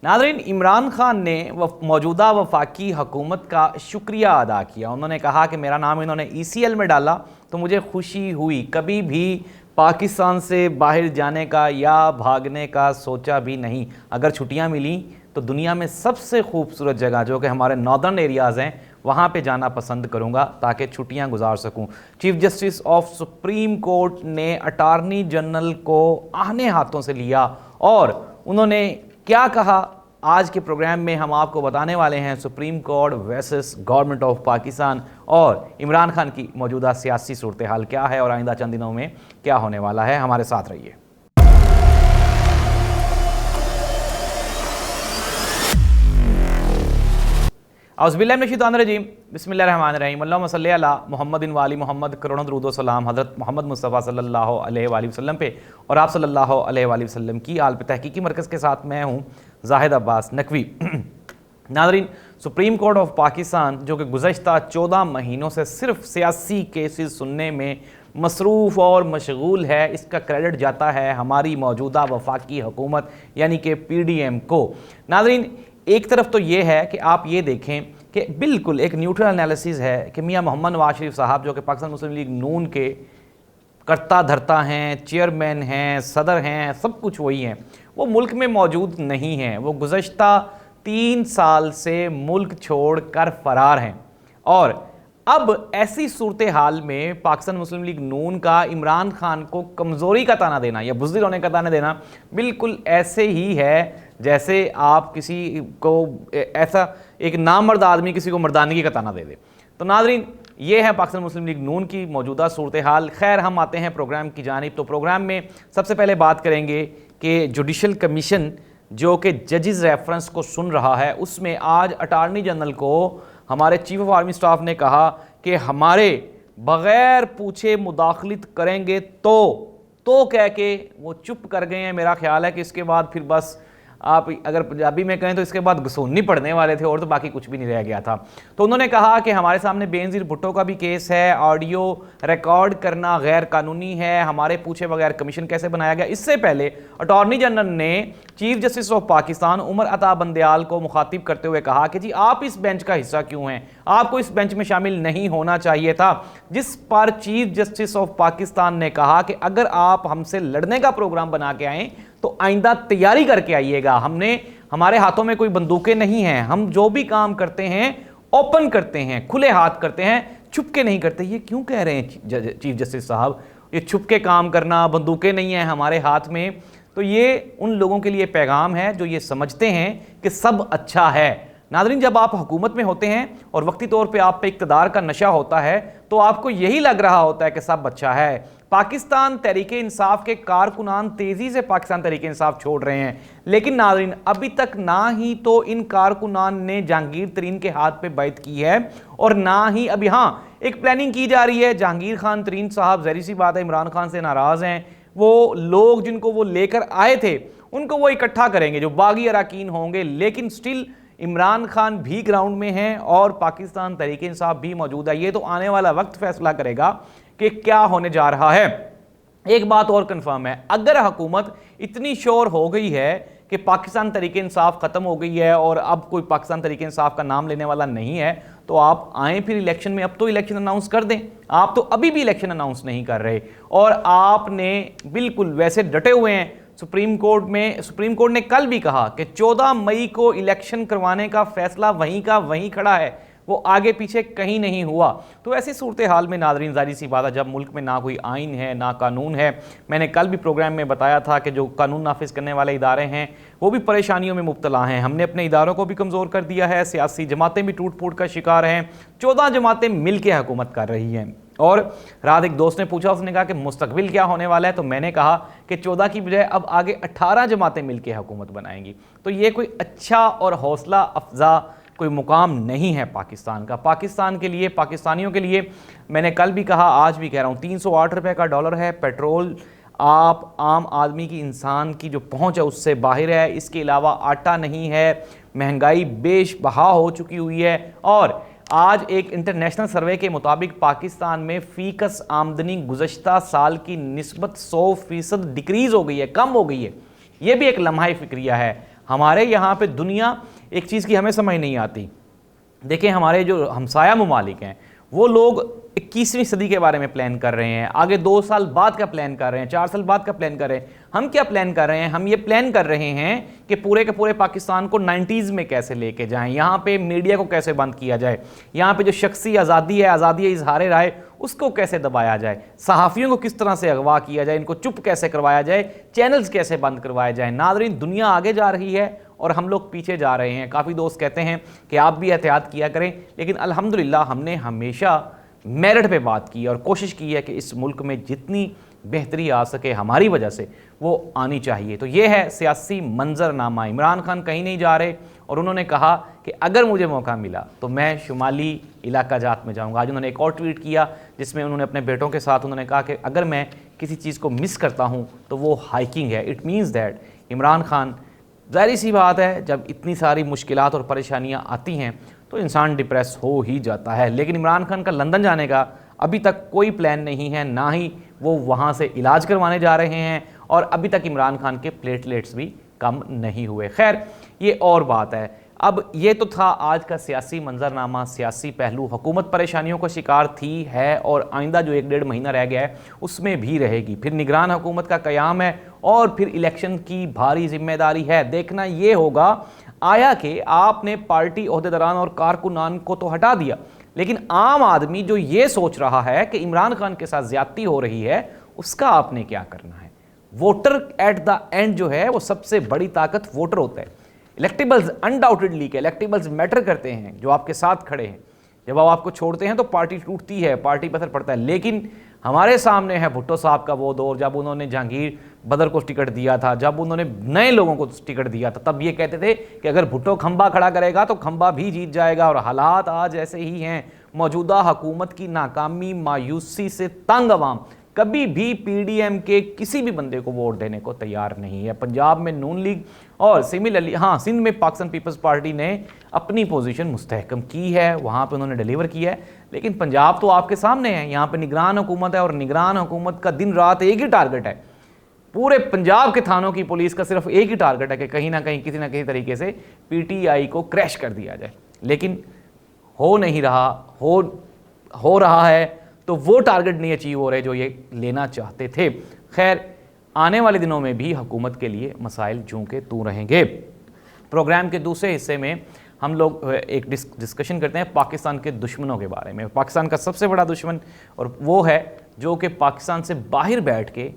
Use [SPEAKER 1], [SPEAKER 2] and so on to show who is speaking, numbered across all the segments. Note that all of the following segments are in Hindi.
[SPEAKER 1] नाज़रीन, इमरान खान ने मौजूदा वफाकी हुकूमत का शुक्रिया अदा किया। उन्होंने कहा कि मेरा नाम इन्होंने ECL में डाला तो मुझे खुशी हुई, कभी भी पाकिस्तान से बाहर जाने का या भागने का सोचा भी नहीं। अगर छुट्टियां मिली तो दुनिया में सबसे खूबसूरत जगह जो कि हमारे नॉर्दर्न एरियाज़ हैं वहाँ पे जाना पसंद करूँगा ताकि छुट्टियाँ गुजार सकूँ। Chief justice of supreme court ने अटॉर्नी जनरल को आहने हाथों से लिया और उन्होंने क्या कहा आज के प्रोग्राम में हम आपको बताने वाले हैं। Supreme court versus government of Pakistan और इमरान खान की मौजूदा सियासी सूरत हाल क्या है और आइंदा चंद दिनों में क्या होने वाला है। हमारे साथ रहिए। औज़ुबिल्लाहिमिनश्शैतानिर्रजीम, बिस्मिल्लाहिर्रहमानिर्रहीम, अल्लाहुम्मा सल्ली अला मुहम्मदिन व आलि मुहम्मद, करोड़ों दुरूद व सलाम हज़रत मोहम्मद मुस्तफ़ा सल्लल्लाहु अलैहि वसल्लम पे और आप सल्लल्लाहु अलैहि वसल्लम की आल पे। तहकीकी मरकज़ के साथ मैं हूँ ज़ाहिद अब्बास नकवी। नाज़रीन, सुप्रीम कोर्ट ऑफ पाकिस्तान जो कि गुज़श्ता 14 महीनों से सिर्फ सियासी केसेस सुनने में मसरूफ़ और मशगूल है, इसका क्रेडिट जाता है हमारी मौजूदा वफाकी हुकूमत यानी कि PDM को। नाज़रीन, एक तरफ तो ये है कि आप ये देखें कि बिल्कुल एक न्यूट्रल एनालिसिस है कि मियां मोहम्मद नवाज शरीफ साहब जो कि पाकिस्तान मुस्लिम लीग नून के कर्ता धर्ता हैं, चेयरमैन हैं, सदर हैं, सब कुछ वही हैं, वो मुल्क में मौजूद नहीं हैं। वो गुज़श्ता 3 साल से मुल्क छोड़ कर फरार हैं और अब ऐसी सूरत हाल में पाकिस्तान मुस्लिम लीग नून का इमरान खान को कमज़ोरी का ताना देना या बुज़दिल होने का ताना देना बिल्कुल ऐसे ही है जैसे आप किसी को ऐसा एक नामर्द आदमी किसी को मर्दानगी का ताना दे दे। तो नाज़रीन, ये है पाकिस्तान मुस्लिम लीग नून की मौजूदा सूरत हाल। खैर, हम आते हैं प्रोग्राम की जानिब। तो प्रोग्राम में सबसे पहले बात करेंगे कि जुडिशल कमीशन जो कि जजेस रेफरेंस को सुन रहा है, उसमें आज अटॉर्नी जनरल को हमारे चीफ ऑफ आर्मी स्टाफ ने कहा कि हमारे बग़ैर पूछे मुदाखलत करेंगे तो कह के वो चुप कर गए हैं। मेरा ख्याल है कि इसके बाद फिर बस आप अगर पंजाबी में कहें तो इसके बाद घसोनी पड़ने वाले थे और तो बाकी कुछ भी नहीं रह गया था। तो उन्होंने कहा कि हमारे सामने बेनज़ीर भुट्टो का भी केस है, ऑडियो रिकॉर्ड करना गैर कानूनी है, हमारे पूछे बगैर कमीशन कैसे बनाया गया। इससे पहले अटॉर्नी जनरल ने chief justice of Pakistan Umar Ata Bandial को मुखातिब करते हुए कहा कि जी आप इस बेंच का हिस्सा क्यों हैं, आपको इस बेंच में शामिल नहीं होना चाहिए था। जिस पर चीफ जस्टिस ऑफ पाकिस्तान ने कहा कि अगर आप हमसे लड़ने का प्रोग्राम बना के आए तो आइंदा तैयारी करके आइएगा। हमारे हाथों में कोई बंदूकें नहीं हैं, हम जो भी काम करते हैं ओपन करते हैं, खुले हाथ करते हैं, छुप के नहीं करते। ये क्यों कह रहे हैं चीफ जस्टिस साहब, ये छुप के काम करना, बंदूकें नहीं हैं हमारे हाथ में। तो ये उन लोगों के लिए पैगाम है जो ये समझते हैं कि सब अच्छा है। नाज़रीन, जब आप हुकूमत में होते हैं और वक्ती तौर पे आप पे इक़्तिदार का नशा होता है तो आपको यही लग रहा होता है कि सब अच्छा है। पाकिस्तान तहरीक इंसाफ के कारकुनान तेज़ी से पाकिस्तान तहरीक इंसाफ छोड़ रहे हैं, लेकिन नाज़रीन अभी तक ना ही तो इन कारकुनान ने जहांगीर तरीन के हाथ पे बैत की है और ना ही अभी एक प्लानिंग की जा रही है। जहांगीर खान तरीन साहब ज़ाहिर सी बात है इमरान खान से नाराज़ हैं। वो लोग जिनको वो लेकर आए थे उनको वो इकट्ठा करेंगे जो बागी अराकीन होंगे, लेकिन स्टिल इमरान खान भी ग्राउंड में हैं और पाकिस्तान तहरीक इंसाफ भी मौजूद है। ये तो आने वाला वक्त फैसला करेगा कि क्या होने जा रहा है। एक बात और कंफर्म है, अगर हुकूमत इतनी श्योर हो गई है कि पाकिस्तान तहरीक इंसाफ ख़त्म हो गई है और अब कोई पाकिस्तान तहरीक इंसाफ का नाम लेने वाला नहीं है, तो आप आएँ फिर इलेक्शन में। अब तो इलेक्शन अनाउंस कर दें। आप तो अभी भी इलेक्शन अनाउंस नहीं कर रहे और आपने बिल्कुल वैसे डटे हुए हैं। सुप्रीम कोर्ट ने कल भी कहा कि 14 मई को इलेक्शन करवाने का फैसला वहीं का वहीं खड़ा है, वो आगे पीछे कहीं नहीं हुआ। तो ऐसी सूरत हाल में नाज़रीन ज़ाहिर सी बात है जब मुल्क में ना कोई आइन है ना कानून है। मैंने कल भी प्रोग्राम में बताया था कि जो कानून नाफिज करने वाले इदारे हैं वो भी परेशानियों में मुब्तला हैं। हमने अपने इदारों को भी कमज़ोर कर दिया है, सियासी जमातें भी टूट फूट का शिकार हैं। 14 जमातें मिल के हुकूमत कर रही हैं। और रात एक दोस्त ने पूछा, उसने कहा कि मुस्तकबिल क्या होने वाला है, तो मैंने कहा कि 14 की बजाय अब आगे 18 जमातें मिलकर हुकूमत बनाएंगी। तो ये कोई अच्छा और हौसला अफजा कोई मुकाम नहीं है पाकिस्तान का। पाकिस्तान के लिए, पाकिस्तानियों के लिए मैंने कल भी कहा, आज भी कह रहा हूँ, 308 रुपये का डॉलर है पेट्रोल। आप आम आदमी की, इंसान की जो पहुँच है उससे बाहर है। इसके अलावा आटा नहीं है, महंगाई बेशबहा हो चुकी हुई है। और आज एक इंटरनेशनल सर्वे के मुताबिक पाकिस्तान में फ़ीकस आमदनी गुज़श्ता साल की निस्बत 100% डिक्रीज़ हो गई है, कम हो गई है। ये भी एक लम्हा फ़िक्रिया है। हमारे यहाँ पे दुनिया एक चीज़ की हमें समझ नहीं आती। देखें, हमारे जो हमसाया ममालिक हैं वो लोग 21वीं सदी के बारे में प्लान कर रहे हैं, आगे 2 साल बाद का प्लान कर रहे हैं, 4 साल बाद का प्लान कर रहे हैं। हम क्या प्लान कर रहे हैं? हम ये प्लान कर रहे हैं कि पूरे के पूरे पाकिस्तान को 90s में कैसे लेके जाएं, यहाँ पे मीडिया को कैसे बंद किया जाए, यहाँ पे जो शख्सी आज़ादी है, आज़ादी इजहार राय, उसको कैसे दबाया जाए, सहाफ़ियों को किस तरह से अगवा किया जाए, इनको चुप कैसे करवाया जाए, चैनल्स कैसे बंद करवाए जाए। नाज़रीन, दुनिया आगे जा रही है और हम लोग पीछे जा रहे हैं। काफ़ी दोस्त कहते हैं कि आप भी एहतियात किया करें, लेकिन अल्हम्दुलिल्लाह हमने हमेशा मेरिट पे बात की और कोशिश की है कि इस मुल्क में जितनी बेहतरी आ सके हमारी वजह से वो आनी चाहिए। तो ये है सियासी मंजरनामा। इमरान खान कहीं नहीं जा रहे और उन्होंने कहा कि अगर मुझे मौका मिला तो मैं शुमाली इलाका जात में जाऊंगा। आज उन्होंने एक और ट्वीट किया जिसमें उन्होंने अपने बेटों के साथ उन्होंने कहा कि अगर मैं किसी चीज़ को मिस करता हूँ तो वो हाइकिंग है। It means that Imran Khan, ज़ाहिर सी बात है, जब इतनी सारी मुश्किलात और परेशानियाँ आती हैं तो इंसान डिप्रेस हो ही जाता है। लेकिन इमरान खान का लंदन जाने का अभी तक कोई प्लान नहीं है, ना ही वो वहाँ से इलाज करवाने जा रहे हैं और अभी तक इमरान खान के प्लेटलेट्स भी कम नहीं हुए। खैर, ये और बात है। अब ये तो था आज का सियासी मंजरनामा, सियासी पहलू। हुकूमत परेशानियों का शिकार थी, है और आइंदा जो 1-1.5 महीना रह गया है उसमें भी रहेगी। फिर निगरान हुकूमत का क़याम है और फिर इलेक्शन की भारी जिम्मेदारी है। देखना ये होगा आया कि आपने पार्टी ओहदेदारान और कारकुनान को तो हटा दिया, लेकिन आम आदमी जो ये सोच रहा है कि इमरान खान के साथ ज्यादती हो रही है, उसका आपने क्या करना है। वोटर एट द एंड जो है वो सबसे बड़ी ताकत वोटर होता है। इलेक्टेबल्स अनडाउटेडली के इलेक्टेबल्स मैटर करते हैं, जो आपके साथ खड़े हैं। जब वो आपको छोड़ते हैं तो पार्टी टूटती है, पार्टी पर असर पड़ता है। लेकिन हमारे सामने है भुट्टो साहब का वो दौर जब उन्होंने जहांगीर बदर को टिकट दिया था, जब उन्होंने नए लोगों को टिकट दिया था, तब ये कहते थे कि अगर भुट्टो खंबा खड़ा करेगा तो खंबा भी जीत जाएगा। और हालात आज ऐसे ही हैं। मौजूदा हुकूमत की नाकामी, मायूसी से तंग अवाम कभी भी पीडीएम के किसी भी बंदे को वोट देने को तैयार नहीं है। पंजाब में नून लीग और सिमिलरली सिंध में पाकिस्तान पीपल्स पार्टी ने अपनी पोजीशन मुस्तहकम की है, वहाँ पे उन्होंने डिलीवर किया है। लेकिन पंजाब तो आपके सामने है, यहाँ पे निगरान हुकूमत है और निगरान हुकूमत का दिन रात एक ही टारगेट है। पूरे पंजाब के थानों की पुलिस का सिर्फ एक ही टारगेट है कि कहीं ना कहीं किसी ना किसी तरीके से पीटीआई को क्रैश कर दिया जाए। लेकिन हो नहीं रहा, हो रहा है तो वो टारगेट नहीं अचीव हो रहे जो ये लेना चाहते थे। खैर, आने वाले दिनों में भी हुकूमत के लिए मसाइल जूं के तू रहेंगे। प्रोग्राम के दूसरे हिस्से में हम लोग एक डिस्कशन करते हैं पाकिस्तान के दुश्मनों के बारे में। पाकिस्तान का सबसे बड़ा दुश्मन और वो है जो कि पाकिस्तान से बाहर बैठ के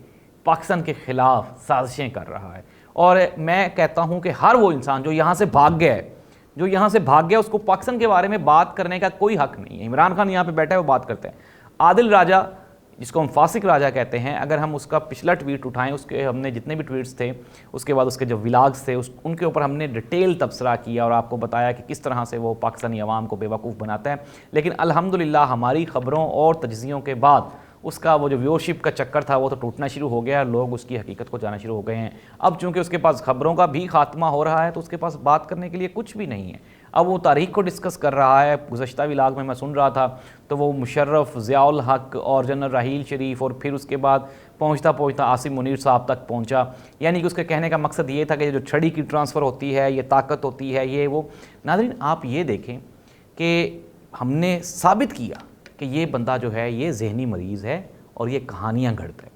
[SPEAKER 1] पाकिस्तान के ख़िलाफ़ साजिशें कर रहा है। और मैं कहता हूँ कि हर वो इंसान जो यहाँ से भाग गया है, उसको पाकिस्तान के बारे में बात करने का कोई हक नहीं है। इमरान खान यहाँ पे बैठा है, वो बात करते हैं। आदिल राजा, जिसको हम फासिक राजा कहते हैं, अगर हम उसका पिछला ट्वीट उठाएं, उसके हमने जितने भी ट्वीट्स थे, उसके बाद उसके जो व्लॉग्स थे, उनके ऊपर हमने डिटेल तबसरा किया और आपको बताया कि किस तरह से वो पाकिस्तानी अवाम को बेवकूफ़ बनाता है। लेकिन अल्हम्दुलिल्लाह हमारी ख़बरों और तज्ज़ियों के बाद उसका वो जो व्यूअरशिप का चक्कर था वो तो टूटना शुरू हो गया, लोग उसकी हकीकत को जाना शुरू हो गए हैं। अब चूँकि उसके पास ख़बरों का भी खात्मा हो रहा है तो उसके पास बात करने के लिए कुछ भी नहीं है। अब वो तारीख को डिस्कस कर रहा है। गुज़श्ता व्लॉग में मैं सुन रहा था तो वो मुशर्रफ, ज़ियाउल हक और जनरल राहील शरीफ और फिर उसके बाद पहुंचता पहुंचता आसिम मुनीर साहब तक पहुंचा। यानी कि उसके कहने का मकसद ये था कि जो छड़ी की ट्रांसफ़र होती है, ये ताकत होती है, ये वो। नाज़रीन, आप ये देखें कि हमने साबित किया कि ये बंदा जो है ये जहनी मरीज़ है और ये कहानियाँ गढ़ता है।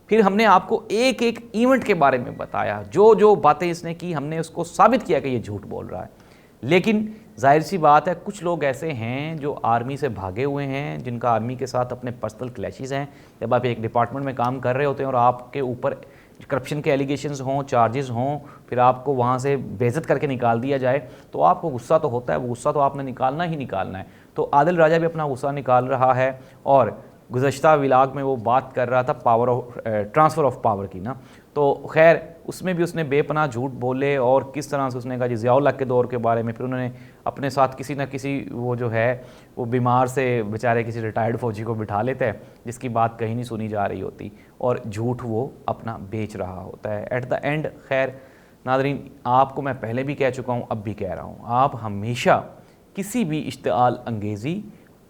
[SPEAKER 1] फिर हमने आपको एक एक इवेंट के बारे में बताया, जो जो बातें इसने की हमने उसको साबित किया कि ये झूठ बोल रहा है। लेकिन जाहिर सी बात है, कुछ लोग ऐसे हैं जो आर्मी से भागे हुए हैं, जिनका आर्मी के साथ अपने पर्सनल क्लैशेस हैं। जब आप एक डिपार्टमेंट में काम कर रहे होते हैं और आपके ऊपर करप्शन के एलिगेशंस हों, चार्जेस हों, फिर आपको वहाँ से बेइज्जत करके निकाल दिया जाए तो आपको गुस्सा तो होता है, वो गुस्सा तो आपने निकालना ही निकालना है। तो आदिल राजा भी अपना गुस्सा निकाल रहा है और गुज़श्ता व्लॉग में वो बात कर रहा था power of transfer of power की ना। तो खैर उसमें भी उसने बेपनाह झूठ बोले और किस तरह से उसने कहा जी ज़ियाउल हक के दौर के बारे में। फिर उन्होंने अपने साथ किसी न किसी वो जो है वो बीमार से बेचारे किसी रिटायर्ड फ़ौजी को बिठा लेता है जिसकी बात कहीं नहीं सुनी जा रही होती और झूठ वो अपना बेच रहा होता है एट द एंड। खैर नाज़रीन, आपको मैं पहले भी कह चुका हूँ, अब भी कह रहा हूँ, आप हमेशा किसी भी इश्तिआल अंगेज़ी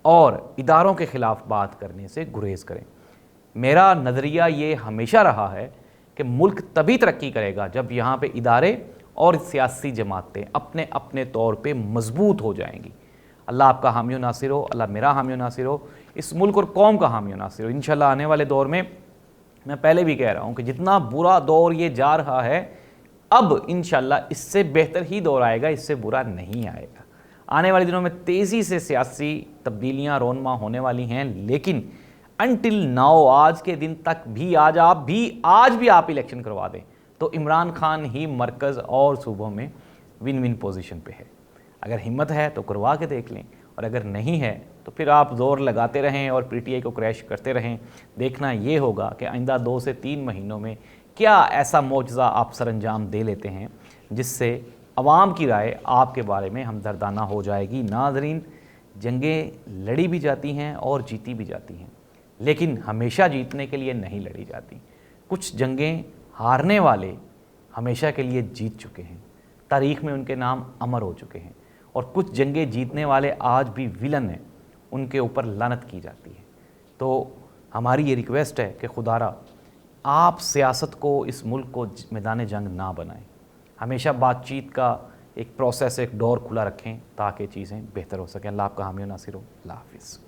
[SPEAKER 1] और इदारों के ख़िलाफ़ बात करने से गुरेज़ करें। मेरा नज़रिया ये हमेशा रहा है कि मुल्क तभी तरक्की करेगा जब यहाँ पे इदारे और सियासी जमातें अपने अपने तौर पे मजबूत हो जाएंगी। अल्लाह आपका हामी व नासिर हो, अल्लाह मेरा हामी व नासिर हो, इस मुल्क और कौम का हामी व नासिर हो। इंशाल्लाह आने वाले दौर में, मैं पहले भी कह रहा हूँ कि जितना बुरा दौर ये जा रहा है, अब इंशाल्लाह इससे बेहतर ही दौर आएगा, इससे बुरा नहीं आएगा। आने वाले दिनों में तेज़ी से सियासी तब्दीलियाँ रोनमा होने वाली हैं, लेकिन अनटिल नाउ, आज के दिन तक भी, आज भी आप इलेक्शन करवा दें तो इमरान खान ही मरकज़ और सूबों में विन विन पोजीशन पे है। अगर हिम्मत है तो करवा के देख लें, और अगर नहीं है तो फिर आप ज़ोर लगाते रहें और पीटीआई को क्रैश करते रहें। देखना ये होगा कि आइंदा 2 से 3 महीनों में क्या ऐसा मौजज़ा आप सर अंजाम दे लेते हैं जिससे अवाम की राय आपके बारे में हमदर्दाना हो जाएगी। नाज़रीन, जंगें लड़ी भी जाती हैं और जीती भी जाती हैं, लेकिन हमेशा जीतने के लिए नहीं लड़ी जाती। कुछ जंगें हारने वाले हमेशा के लिए जीत चुके हैं, तारीख़ में उनके नाम अमर हो चुके हैं, और कुछ जंगें जीतने वाले आज भी विलन हैं, उनके ऊपर लानत की जाती है। तो हमारी ये रिक्वेस्ट है कि खुदारा आप सियासत को, इस मुल्क को मैदान जंग ना बनाएं। हमेशा बातचीत का एक प्रोसेस, एक डोर खुला रखें ताकि चीज़ें बेहतर हो सकें। अल्लाह आपका हामी व नासिर हो। अल्लाह हाफ़िज़।